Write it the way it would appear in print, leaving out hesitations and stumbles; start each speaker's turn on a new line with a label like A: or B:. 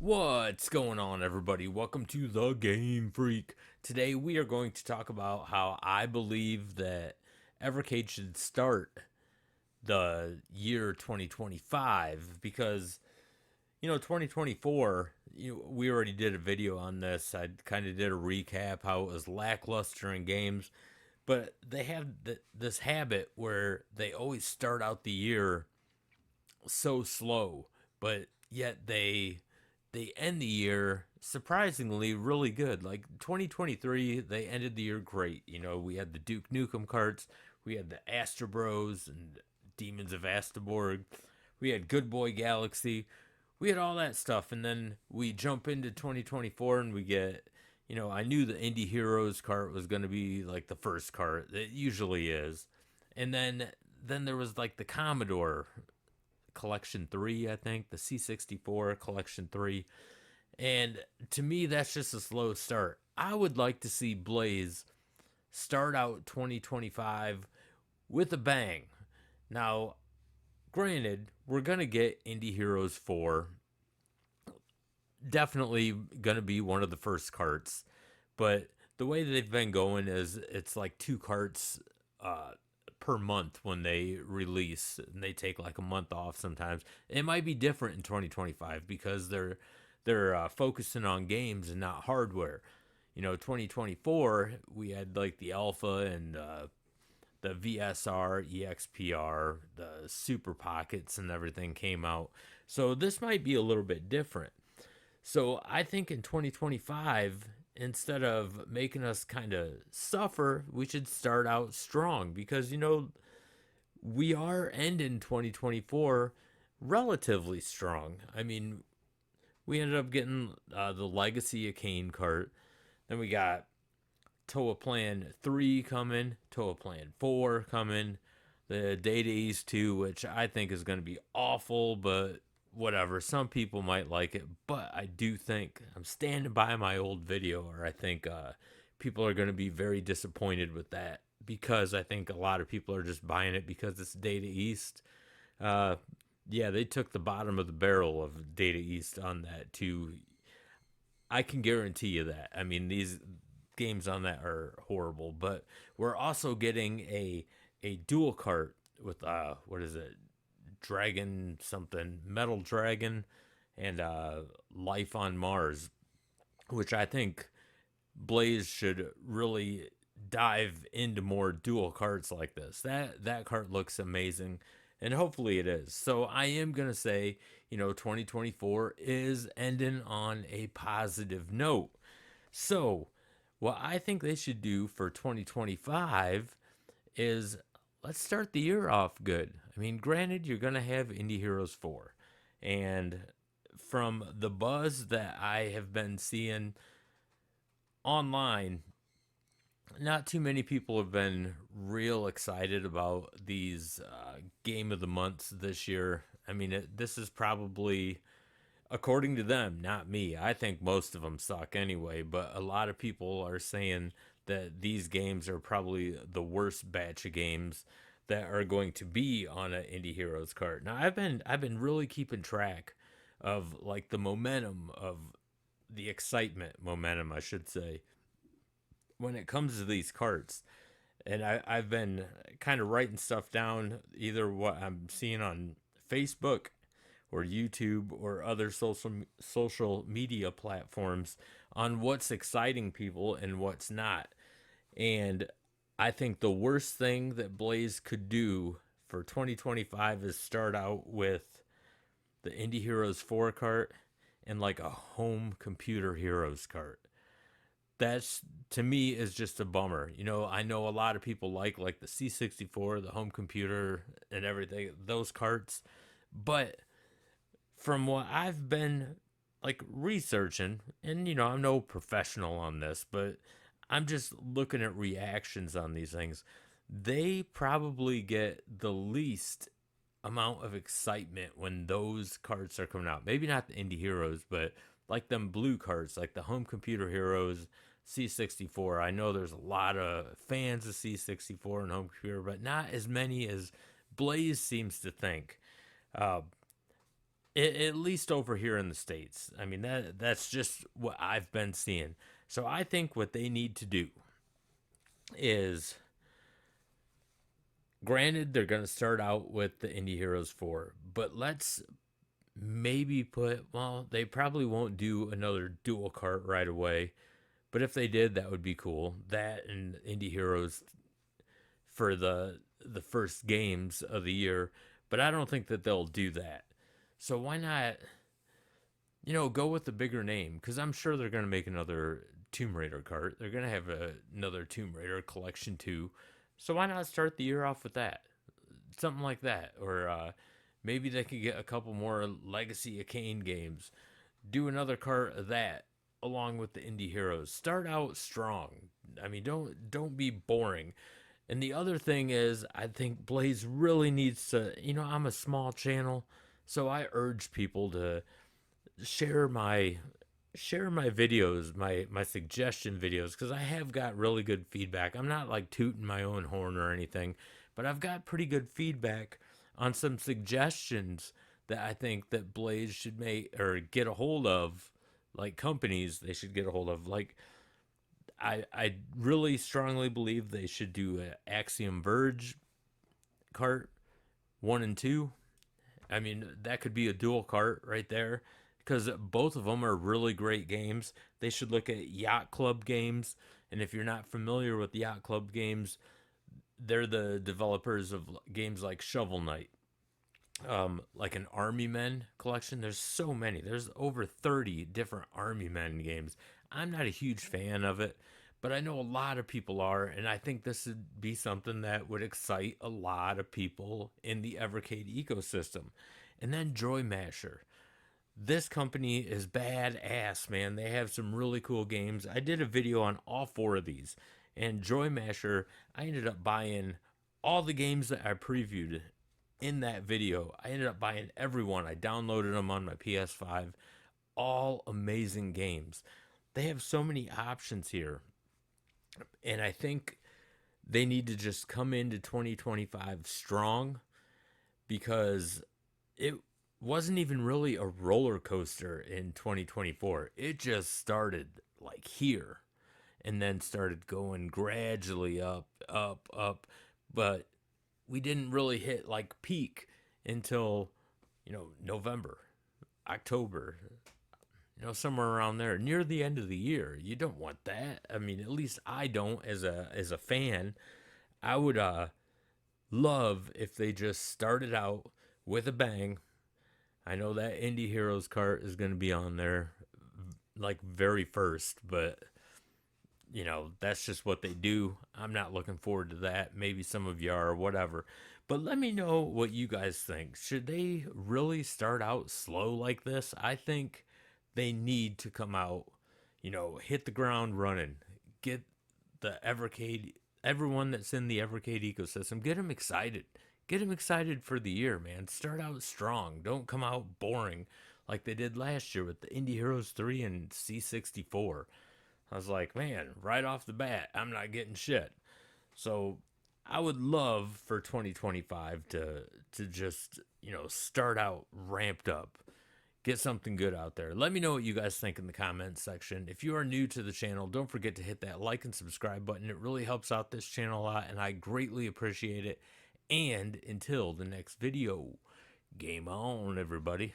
A: What's going on, everybody? Welcome to the GameFreak. Today we are going to talk about how I believe that Evercade should start the year 2025 because 2024. We already did a video on this. I kind of did a recap how it was lackluster in games, but they have this habit where they always start out the year so slow, but yet they end the year surprisingly really good. Like 2023, they ended the year great. We had the Duke Nukem carts, we had the Astro Bros and Demons of Astaborg, we had Good Boy Galaxy, we had all that stuff, and then we jump into 2024 and we get. I knew the Indie Heroes cart was going to be like the first cart. It usually is. And then there was like the Commodore Collection 3, I think, the C64 Collection 3. And to me, that's just a slow start. I would like to see Blaze start out 2025 with a bang. Now, granted, we're going to get Indie Heroes 4. Definitely going to be one of the first carts. But the way they've been going is it's like two carts per month when they release, and they take like a month off sometimes. It might be different in 2025 because they're focusing on games and not hardware. 2024 we had like the alpha and the VSR, EXPR, the Super Pockets, and everything came out. So this might be a little bit different. So I think in 2025, instead of making us kind of suffer, we should start out strong because, we are ending 2024 relatively strong. I mean, we ended up getting the Legacy of Kane cart. Then we got Toa Plan 3 coming, Toa Plan 4 coming, the Data East 2, which I think is going to be awful, but whatever. Some people might like it, but I do think I'm standing by my old video, or I think people are going to be very disappointed with that because I think a lot of people are just buying it because it's Data East. Uh, yeah, they took the bottom of the barrel of Data East on that too. I can guarantee you that. I mean, these games on that are horrible, but we're also getting a dual cart with what is it? Dragon something, Metal Dragon and Life on Mars, which I think Blaze should really dive into more dual carts like this. That cart looks amazing, and hopefully it is. So I am gonna say, 2024 is ending on a positive note. So what I think they should do for 2025 is let's start the year off good. I mean, granted, you're gonna have Indie Heroes 4, and from the buzz that I have been seeing online, not too many people have been real excited about these game of the months this year. I mean, this is probably, according to them, not me. I think most of them suck anyway, but a lot of people are saying that these games are probably the worst batch of games that are going to be on an Indie Heroes cart. Now, I've been really keeping track of like the momentum of the excitement momentum, I should say, when it comes to these carts. And I've been kind of writing stuff down, either what I'm seeing on Facebook or YouTube or other social media platforms on what's exciting people and what's not. And I think the worst thing that Blaze could do for 2025 is start out with the Indie Heroes 4 cart and like a home computer heroes cart. That's, to me, is just a bummer. I know a lot of people like the C64, the home computer and everything, those carts, but from what I've been like researching, and I'm no professional on this, but I'm just looking at reactions on these things. They probably get the least amount of excitement when those cards are coming out. Maybe not the Indie Heroes, but like them blue cards, like the Home Computer Heroes C64. I know there's a lot of fans of C64 and Home Computer, but not as many as Blaze seems to think. Uh, At least over here in the States. I mean, that's just what I've been seeing. So I think what they need to do is, granted, they're going to start out with the Indie Heroes 4, but let's maybe put, well, they probably won't do another dual cart right away, but if they did, that would be cool. That and Indie Heroes for the first games of the year, but I don't think that they'll do that. So why not, go with the bigger name? Because I'm sure they're going to make another Tomb Raider cart. They're going to have another Tomb Raider collection too. So why not start the year off with that? Something like that. Or maybe they could get a couple more Legacy of Kain games. Do another cart of that along with the Indie Heroes. Start out strong. I mean, don't be boring. And the other thing is, I think Blaze really needs to, I'm a small channel, so I urge people to share my videos, my suggestion videos, because I have got really good feedback. I'm not like tooting my own horn or anything, but I've got pretty good feedback on some suggestions that I think that Blaze should make or get a hold of, like companies they should get a hold of. Like I really strongly believe they should do an Axiom Verge cart 1 and 2. I mean, that could be a dual cart right there because both of them are really great games. They should look at Yacht Club games. And if you're not familiar with Yacht Club games, they're the developers of games like Shovel Knight, like an Army Men collection. There's so many. There's over 30 different Army Men games. I'm not a huge fan of it, but I know a lot of people are, and I think this would be something that would excite a lot of people in the Evercade ecosystem. And then Joy Masher. This company is badass, man. They have some really cool games. I did a video on all four of these, and Joy Masher, I ended up buying all the games that I previewed in that video. I ended up buying every one. I downloaded them on my PS5. All amazing games. They have so many options here. And I think they need to just come into 2025 strong because it wasn't even really a roller coaster in 2024. It just started like here and then started going gradually up, up, up. But we didn't really hit like peak until, November, October, somewhere around there near the end of the year. You don't want that. I mean, at least I don't as a fan. I would love if they just started out with a bang. I know that Indie Heroes cart is going to be on there like very first, but that's just what they do. I'm not looking forward to that. Maybe some of you are or whatever. But let me know what you guys think. Should they really start out slow like this? I think they need to come out, hit the ground running. Get the Evercade, everyone that's in the Evercade ecosystem, get them excited. Get them excited for the year, man. Start out strong. Don't come out boring like they did last year with the Indie Heroes 3 and C64. I was like, man, right off the bat, I'm not getting shit. So I would love for 2025 to just, start out ramped up. Get something good out there. Let me know what you guys think in the comments section. If you are new to the channel, don't forget to hit that like and subscribe button. It really helps out this channel a lot, and I greatly appreciate it. And until the next video, game on, everybody.